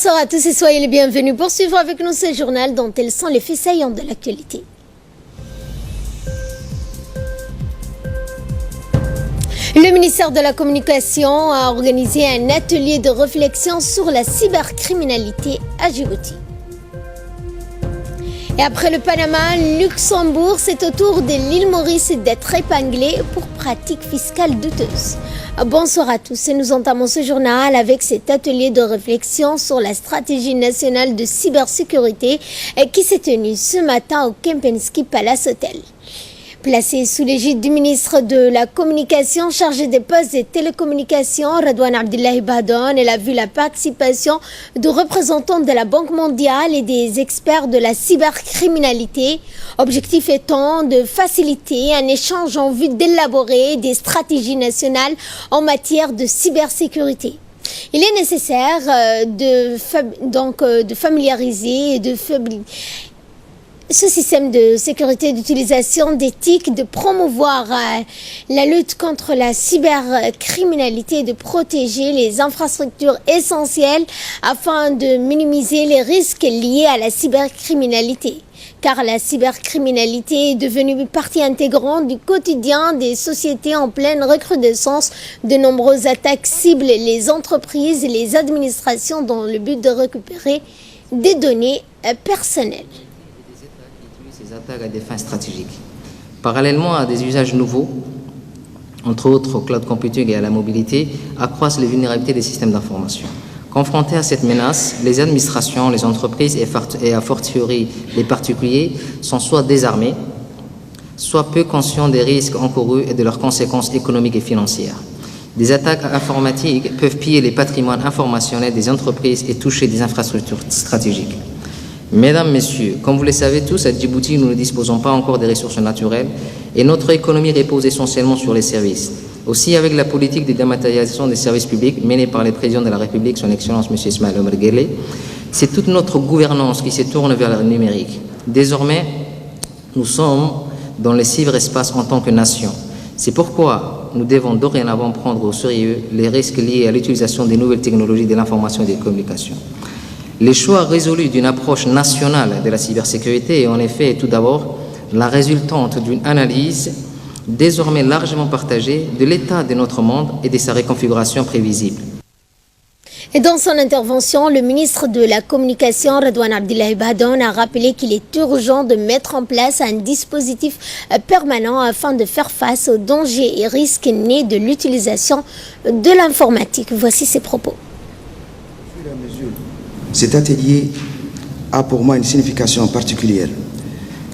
Bonsoir à tous et soyez les bienvenus pour suivre avec nous ce journal dont elles sont les faits saillants de l'actualité. Le ministère de la Communication a organisé un atelier de réflexion sur la cybercriminalité à Djibouti. Et après le Panama, Luxembourg, c'est au tour de l'île Maurice d'être épinglé pour pratiques fiscales douteuses. Bonsoir à tous et nous entamons ce journal avec cet atelier de réflexion sur la stratégie nationale de cybersécurité qui s'est tenu ce matin au Kempinski Palace Hotel. Placé sous l'égide du ministre de la Communication chargé des postes et télécommunications, Redouane Abdullahi Bahdoun, elle a vu la participation de représentants de la Banque mondiale et des experts de la cybercriminalité. Objectif étant de faciliter un échange en vue d'élaborer des stratégies nationales en matière de cybersécurité. Il est nécessaire de familiariser et ce système de sécurité, d'utilisation d'éthique, de promouvoir la lutte contre la cybercriminalité, de protéger les infrastructures essentielles afin de minimiser les risques liés à la cybercriminalité. Car la cybercriminalité est devenue partie intégrante du quotidien des sociétés en pleine recrudescence. De nombreuses attaques ciblent les entreprises et les administrations dans le but de récupérer des données personnelles. Ces attaques à des fins stratégiques. Parallèlement à des usages nouveaux, entre autres au cloud computing et à la mobilité, accroissent les vulnérabilités des systèmes d'information. Confrontés à cette menace, les administrations, les entreprises et a fortiori les particuliers sont soit désarmés, soit peu conscients des risques encourus et de leurs conséquences économiques et financières. Des attaques informatiques peuvent piller les patrimoines informationnels des entreprises et toucher des infrastructures stratégiques. Mesdames, Messieurs, comme vous le savez tous, à Djibouti, nous ne disposons pas encore des ressources naturelles et notre économie repose essentiellement sur les services. Aussi, avec la politique de dématérialisation des services publics menée par le président de la République, son Excellence M. Ismaël Omar Guelleh, c'est toute notre gouvernance qui se tourne vers le numérique. Désormais, nous sommes dans le cyberespace en tant que nation. C'est pourquoi nous devons dorénavant prendre au sérieux les risques liés à l'utilisation des nouvelles technologies de l'information et des communications. Les choix résolus d'une approche nationale de la cybersécurité est en effet tout d'abord la résultante d'une analyse désormais largement partagée de l'état de notre monde et de sa reconfiguration prévisible. Et dans son intervention, le ministre de la Communication, Redouane Abdullahi Bahdoun, a rappelé qu'il est urgent de mettre en place un dispositif permanent afin de faire face aux dangers et risques nés de l'utilisation de l'informatique. Voici ses propos. Cet atelier a pour moi une signification particulière,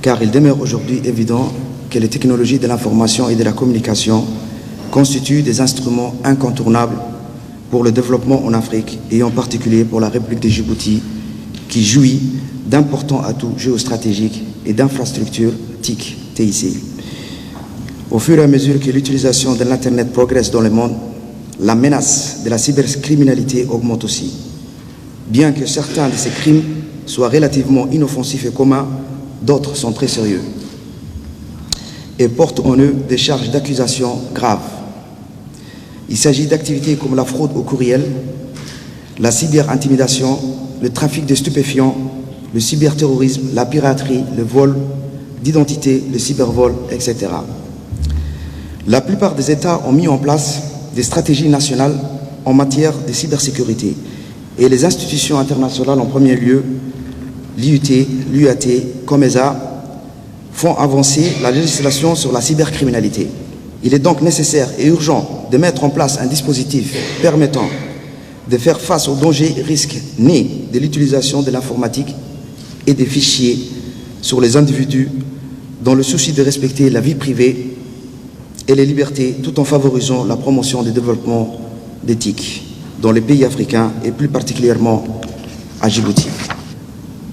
car il demeure aujourd'hui évident que les technologies de l'information et de la communication constituent des instruments incontournables pour le développement en Afrique et en particulier pour la République de Djibouti, qui jouit d'importants atouts géostratégiques et d'infrastructures TIC. Au fur et à mesure que l'utilisation de l'Internet progresse dans le monde, la menace de la cybercriminalité augmente aussi. Bien que certains de ces crimes soient relativement inoffensifs et communs, d'autres sont très sérieux et portent en eux des charges d'accusation graves. Il s'agit d'activités comme la fraude au courriel, la cyberintimidation, le trafic de stupéfiants, le cyberterrorisme, la piraterie, le vol d'identité, le cybervol, etc. La plupart des États ont mis en place des stratégies nationales en matière de cybersécurité. Et les institutions internationales, en premier lieu, l'IUT, l'UAT, COMESA, font avancer la législation sur la cybercriminalité. Il est donc nécessaire et urgent de mettre en place un dispositif permettant de faire face aux dangers et risques nés de l'utilisation de l'informatique et des fichiers sur les individus dans le souci de respecter la vie privée et les libertés tout en favorisant la promotion du développement d'éthique dans les pays africains et plus particulièrement à Djibouti.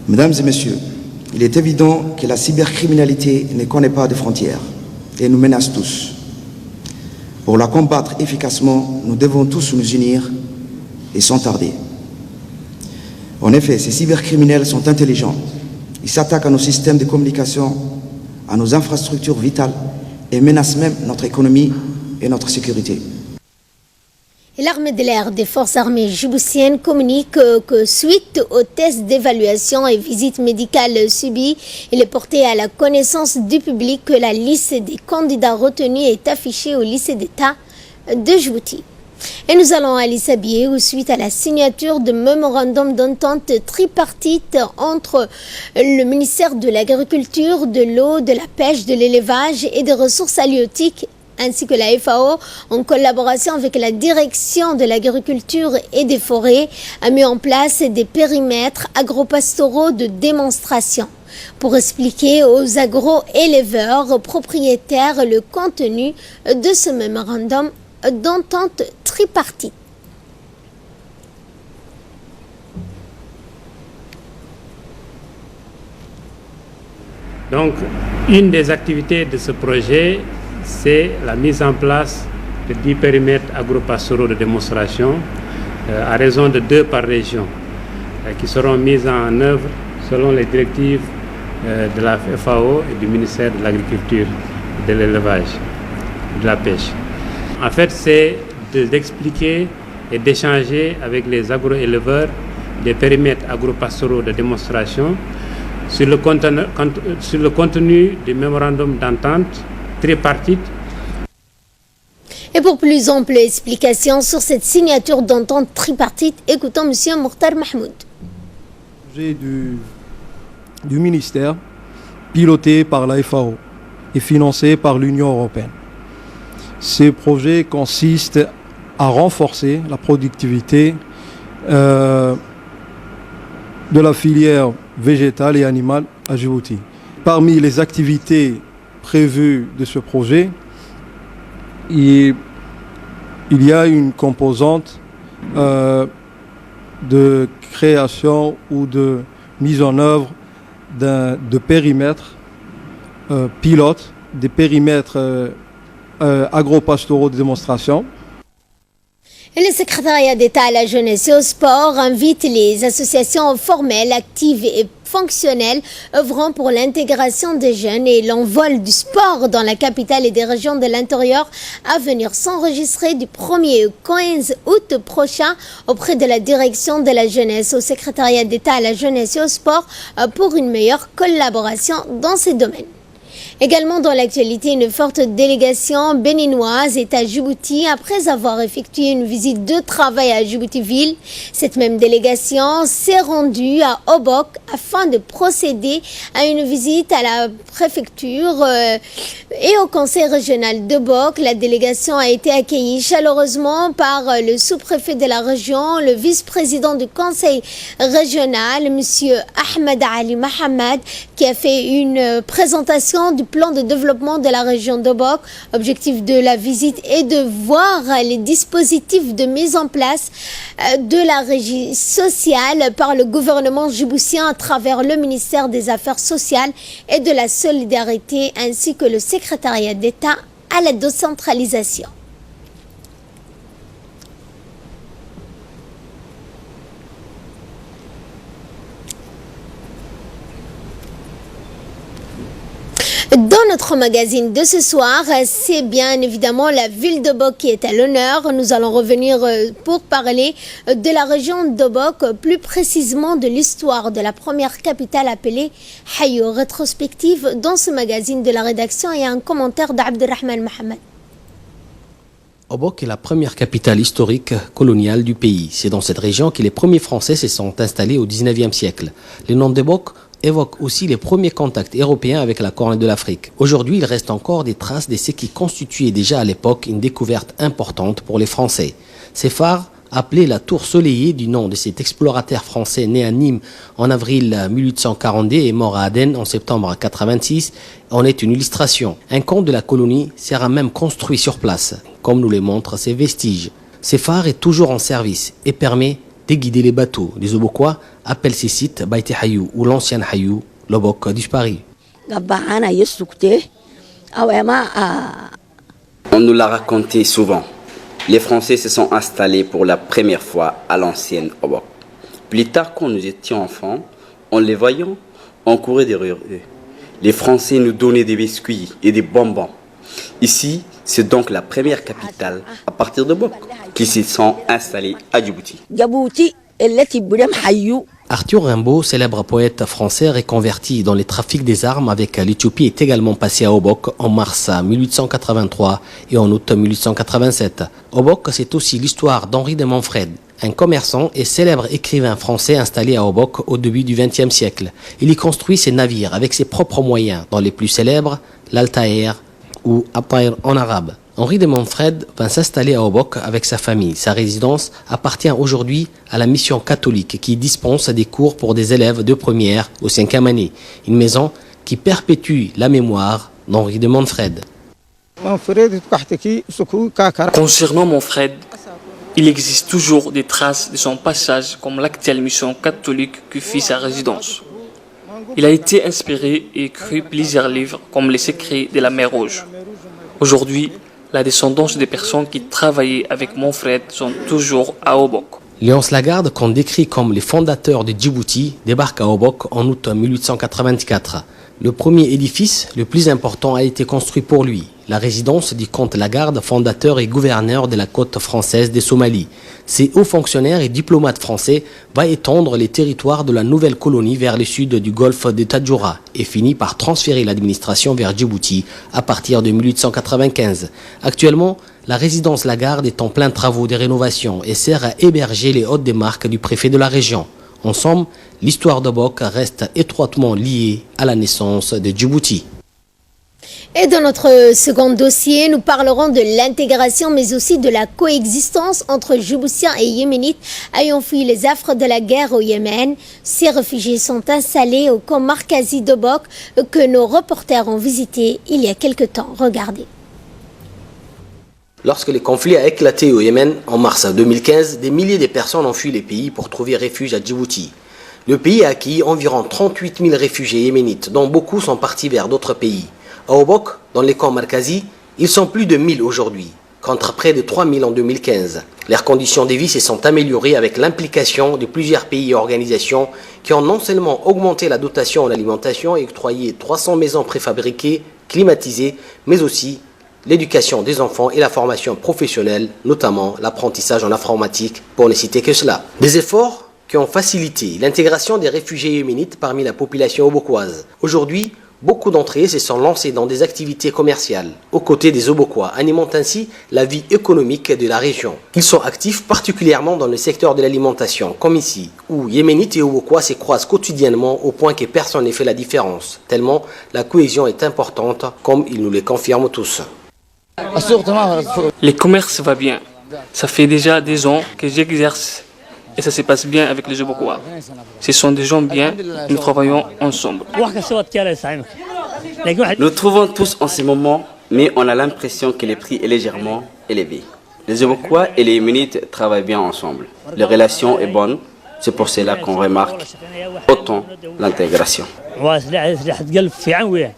Mesdames et messieurs, il est évident que la cybercriminalité ne connaît pas de frontières et nous menace tous. Pour la combattre efficacement, nous devons tous nous unir et sans tarder. En effet, ces cybercriminels sont intelligents. Ils s'attaquent à nos systèmes de communication, à nos infrastructures vitales et menacent même notre économie et notre sécurité. Et l'armée de l'air des forces armées djiboutiennes communique que suite aux tests d'évaluation et visites médicales subies, il est porté à la connaissance du public que la liste des candidats retenus est affichée au lycée d'État de Djibouti. Et nous allons à Lissabé où suite à la signature de mémorandum d'entente tripartite entre le ministère de l'Agriculture, de l'eau, de la pêche, de l'élevage et des ressources halieutiques ainsi que la FAO, en collaboration avec la direction de l'agriculture et des forêts, a mis en place des périmètres agropastoraux de démonstration pour expliquer aux agro-éleveurs propriétaires le contenu de ce mémorandum d'entente tripartite. Donc, une des activités de ce projet, c'est la mise en place de 10 périmètres agropastoraux de démonstration à raison de 2 par région qui seront mis en œuvre selon les directives de la FAO et du ministère de l'Agriculture, de l'élevage, de la pêche. En fait, c'est d'expliquer et d'échanger avec les agro-éleveurs des périmètres agropastoraux de démonstration sur le contenu du mémorandum d'entente tripartite. Et pour plus ample explication sur cette signature d'entente tripartite, écoutons M. Mokhtar Mahmoud. Projet du ministère, piloté par la FAO et financé par l'Union européenne. Ces projets consistent à renforcer la productivité de la filière végétale et animale à Djibouti. Parmi les activités prévues de ce projet, il y a une composante de création ou de mise en œuvre de périmètres pilotes, des périmètres agropastoraux de démonstration. Et le secrétariat d'État à la jeunesse et au sport invite les associations formelles, actives et fonctionnelles œuvrant pour l'intégration des jeunes et l'envol du sport dans la capitale et des régions de l'intérieur à venir s'enregistrer du 1er au 15 août prochain auprès de la direction de la jeunesse au secrétariat d'État à la jeunesse et au sport pour une meilleure collaboration dans ces domaines. Également dans l'actualité, une forte délégation béninoise est à Djibouti après avoir effectué une visite de travail à Djibouti-Ville. Cette même délégation s'est rendue à Obok afin de procéder à une visite à la préfecture et au conseil régional d'Obok. La délégation a été accueillie chaleureusement par le sous-préfet de la région, le vice-président du conseil régional, M. Ahmed Ali Mohamed, qui a fait une présentation du plan de développement de la région d'Obok. Objectif de la visite est de voir les dispositifs de mise en place de la régie sociale par le gouvernement djiboutien à travers le ministère des Affaires sociales et de la solidarité ainsi que le secrétariat d'État à la décentralisation. Dans notre magazine de ce soir, c'est bien évidemment la ville d'Obok qui est à l'honneur. Nous allons revenir pour parler de la région d'Obok, plus précisément de l'histoire de la première capitale appelée Hayou. Rétrospective dans ce magazine de la rédaction et un commentaire d'Abdelrahman Mohamed. Obok est la première capitale historique coloniale du pays. C'est dans cette région que les premiers Français se sont installés au 19e siècle. Le nom d'Obok évoque aussi les premiers contacts européens avec la Corne de l'Afrique. Aujourd'hui, il reste encore des traces de ce qui constituait déjà à l'époque une découverte importante pour les Français. Ces phares, appelés la Tour Soleillée du nom de cet explorateur français né à Nîmes en avril 1842 et mort à Aden en septembre 86, en est une illustration. Un comte de la colonie sera même construit sur place, comme nous le montrent ces vestiges. Ces phares est toujours en service et permet de guider les bateaux. Les Obokois appellent ces sites Baïti Hayou ou l'ancien Hayou, l'Obok disparu. On nous l'a raconté souvent. Les Français se sont installés pour la première fois à l'ancienne Obok. Plus tard, quand nous étions enfants, en les voyant, on courait derrière eux. Les Français nous donnaient des biscuits et des bonbons. Ici, c'est donc la première capitale à partir de Obok qui s'y sont installés à Djibouti. Arthur Rimbaud, célèbre poète français reconverti dans les trafics des armes avec l'Éthiopie, est également passé à Obok en mars 1883 et en août 1887. Obok, c'est aussi l'histoire d'Henri de Montfred, un commerçant et célèbre écrivain français installé à Obok au début du XXe siècle. Il y construit ses navires avec ses propres moyens, dont les plus célèbres, l'Altaïr ou Abtaïr en arabe. Henri de Montfred va s'installer à Obok avec sa famille. Sa résidence appartient aujourd'hui à la mission catholique qui dispense des cours pour des élèves de première ou 5e année. Une maison qui perpétue la mémoire d'Henri de Montfred. Concernant Montfred, il existe toujours des traces de son passage comme l'actuelle mission catholique qui fit sa résidence. Il a été inspiré et écrit plusieurs livres comme Les Secrets de la mer Rouge. Aujourd'hui, la descendance des personnes qui travaillaient avec Montfred sont toujours à Obok. Léonce Lagarde, qu'on décrit comme les fondateurs de Djibouti, débarque à Obok en août 1884. Le premier édifice, le plus important, a été construit pour lui. La résidence du comte Lagarde, fondateur et gouverneur de la côte française des Somalies. Ces hauts fonctionnaires et diplomates français vont étendre les territoires de la nouvelle colonie vers le sud du golfe de Tadjoura et finit par transférer l'administration vers Djibouti à partir de 1895. Actuellement, la résidence Lagarde est en plein travaux de rénovation et sert à héberger les hôtes des marques du préfet de la région. En somme, l'histoire d'Obok reste étroitement liée à la naissance de Djibouti. Et dans notre second dossier, nous parlerons de l'intégration mais aussi de la coexistence entre Djiboutiens et Yéménites ayant fui les affres de la guerre au Yémen. Ces réfugiés sont installés au camp Markazi d'Obok que nos reporters ont visité il y a quelque temps. Regardez. Lorsque le conflit a éclaté au Yémen en mars 2015, des milliers de personnes ont fui les pays pour trouver refuge à Djibouti. Le pays a accueilli environ 38 000 réfugiés yéménites, dont beaucoup sont partis vers d'autres pays. À Obok, dans les camps Markazi, ils sont plus de 1000 aujourd'hui, contre près de 3000 en 2015. Leurs conditions de vie se sont améliorées avec l'implication de plusieurs pays et organisations qui ont non seulement augmenté la dotation en alimentation et octroyé 300 maisons préfabriquées, climatisées, mais aussi l'éducation des enfants et la formation professionnelle, notamment l'apprentissage en informatique, pour ne citer que cela. Des efforts qui ont facilité l'intégration des réfugiés yéménites parmi la population obokoise. Aujourd'hui, beaucoup d'entre eux se sont lancés dans des activités commerciales, aux côtés des Obokois, animant ainsi la vie économique de la région. Ils sont actifs particulièrement dans le secteur de l'alimentation, comme ici, où Yéménites et Obokois se croisent quotidiennement au point que personne n'ait fait la différence, tellement la cohésion est importante, comme ils nous le confirment tous. Les commerces va bien. Ça fait déjà des ans que j'exerce et ça se passe bien avec les Obokois. Ce sont des gens bien, nous travaillons ensemble. Nous trouvons tous en ce moment, mais on a l'impression que le prix est légèrement élevé. Les Obokois et les Yéménites travaillent bien ensemble. Les relations sont bonnes, c'est pour cela qu'on remarque autant l'intégration.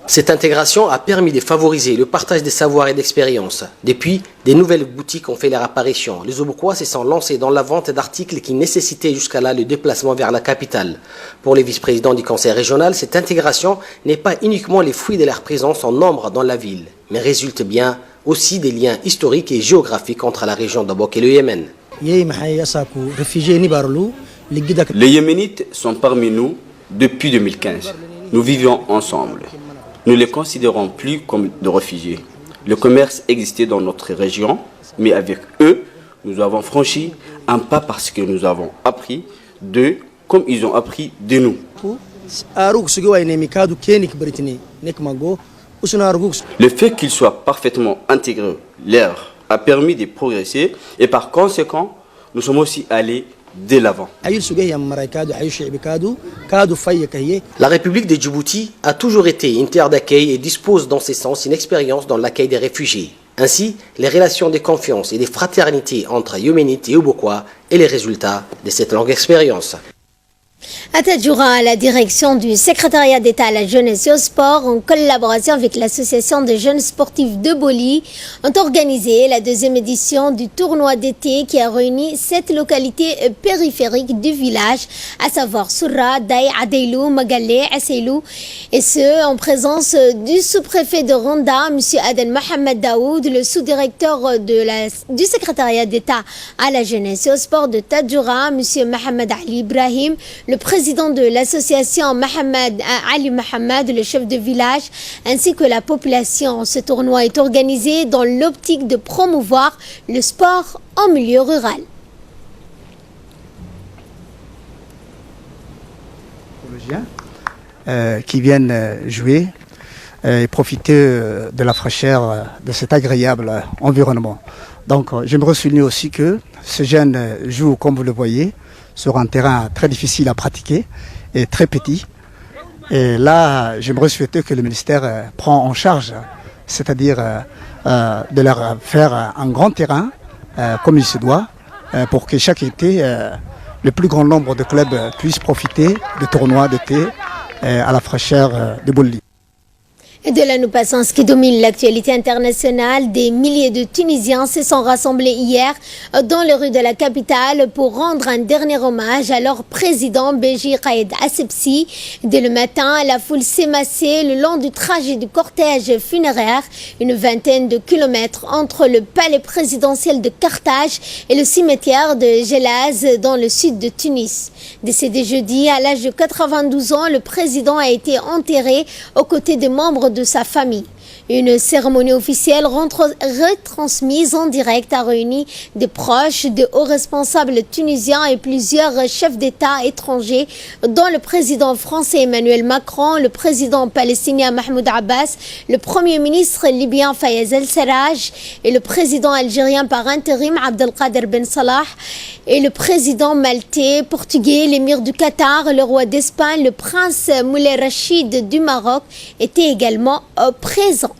Cette intégration a permis de favoriser le partage des savoirs et d'expériences. Depuis, des nouvelles boutiques ont fait leur apparition. Les Obokois se sont lancés dans la vente d'articles qui nécessitaient jusqu'à là le déplacement vers la capitale. Pour les vice-présidents du conseil régional, cette intégration n'est pas uniquement les fruits de leur présence en nombre dans la ville, mais résulte bien aussi des liens historiques et géographiques entre la région d'Obok et le Yémen. Les Yéménites sont parmi nous depuis 2015. Nous vivions ensemble. Nous ne les considérons plus comme des réfugiés. Le commerce existait dans notre région, mais avec eux, nous avons franchi un pas parce que nous avons appris d'eux comme ils ont appris de nous. Le fait qu'ils soient parfaitement intégrés leur a permis de progresser et par conséquent, nous sommes aussi allés de l'avant. La République de Djibouti a toujours été une terre d'accueil et dispose dans ce sens une expérience dans l'accueil des réfugiés. Ainsi, les relations de confiance et de fraternité entre Yéménites et Obokois est le résultat de cette longue expérience. À Tadjoura, la direction du secrétariat d'État à la jeunesse et au sport, en collaboration avec l'association de jeunes sportifs de Boli, ont organisé la deuxième édition du tournoi d'été qui a réuni 7 localités périphériques du village, à savoir Sourra, Daï, Adeilou, Magalé, Asseilou, et ce, en présence du sous-préfet de Ronda, M. Aden Mohamed Daoud, le sous-directeur du secrétariat d'État à la jeunesse et au sport de Tadjoura, M. Mohamed Ali Ibrahim, le président de l'association Ali Mohamed, le chef de village, ainsi que la population. Ce tournoi est organisé dans l'optique de promouvoir le sport en milieu rural. Qui viennent jouer et profiter de la fraîcheur de cet agréable environnement. Donc j'aimerais souligner aussi que ces jeunes jouent, comme vous le voyez, sur un terrain très difficile à pratiquer et très petit. Et là, j'aimerais souhaiter que le ministère prend en charge, c'est-à-dire de leur faire un grand terrain comme il se doit, pour que chaque été, le plus grand nombre de clubs puissent profiter de tournois d'été à la fraîcheur de Boli. Et de là, nous passons à ce qui domine l'actualité internationale. Des milliers de Tunisiens se sont rassemblés hier dans les rues de la capitale pour rendre un dernier hommage à leur président Béji Caïd Essebsi. Dès le matin, la foule s'est massée le long du trajet du cortège funéraire, une vingtaine de kilomètres entre le palais présidentiel de Carthage et le cimetière de Gelaz dans le sud de Tunis. Décédé jeudi à l'âge de 92 ans, le président a été enterré aux côtés des membres de sa famille. Une cérémonie officielle retransmise en direct a réuni des proches, de hauts responsables tunisiens et plusieurs chefs d'État étrangers, dont le président français Emmanuel Macron, le président palestinien Mahmoud Abbas, le premier ministre libyen Fayez El-Sarraj et le président algérien par intérim Abdelkader Ben Salah et le président maltais, portugais, l'émir du Qatar, le roi d'Espagne, le prince Moulay Rachid du Maroc étaient également présents.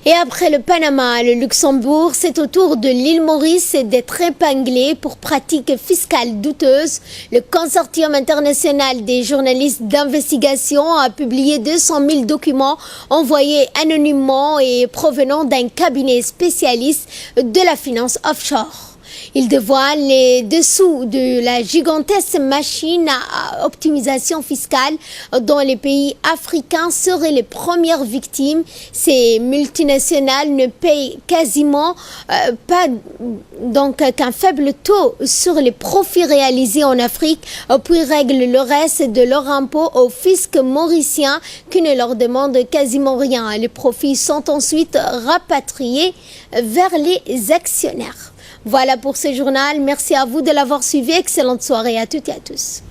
Et après le Panama, le Luxembourg, c'est au tour de l'île Maurice d'être épinglé pour pratiques fiscales douteuses. Le consortium international des journalistes d'investigation a publié 200 000 documents envoyés anonymement et provenant d'un cabinet spécialiste de la finance offshore. Il dévoile les dessous de la gigantesque machine à optimisation fiscale dont les pays africains seraient les premières victimes. Ces multinationales ne payent quasiment qu'un faible taux sur les profits réalisés en Afrique, puis règlent le reste de leur impôt au fisc mauricien qui ne leur demande quasiment rien. Les profits sont ensuite rapatriés vers les actionnaires. Voilà pour ce journal. Merci à vous de l'avoir suivi. Excellente soirée à toutes et à tous.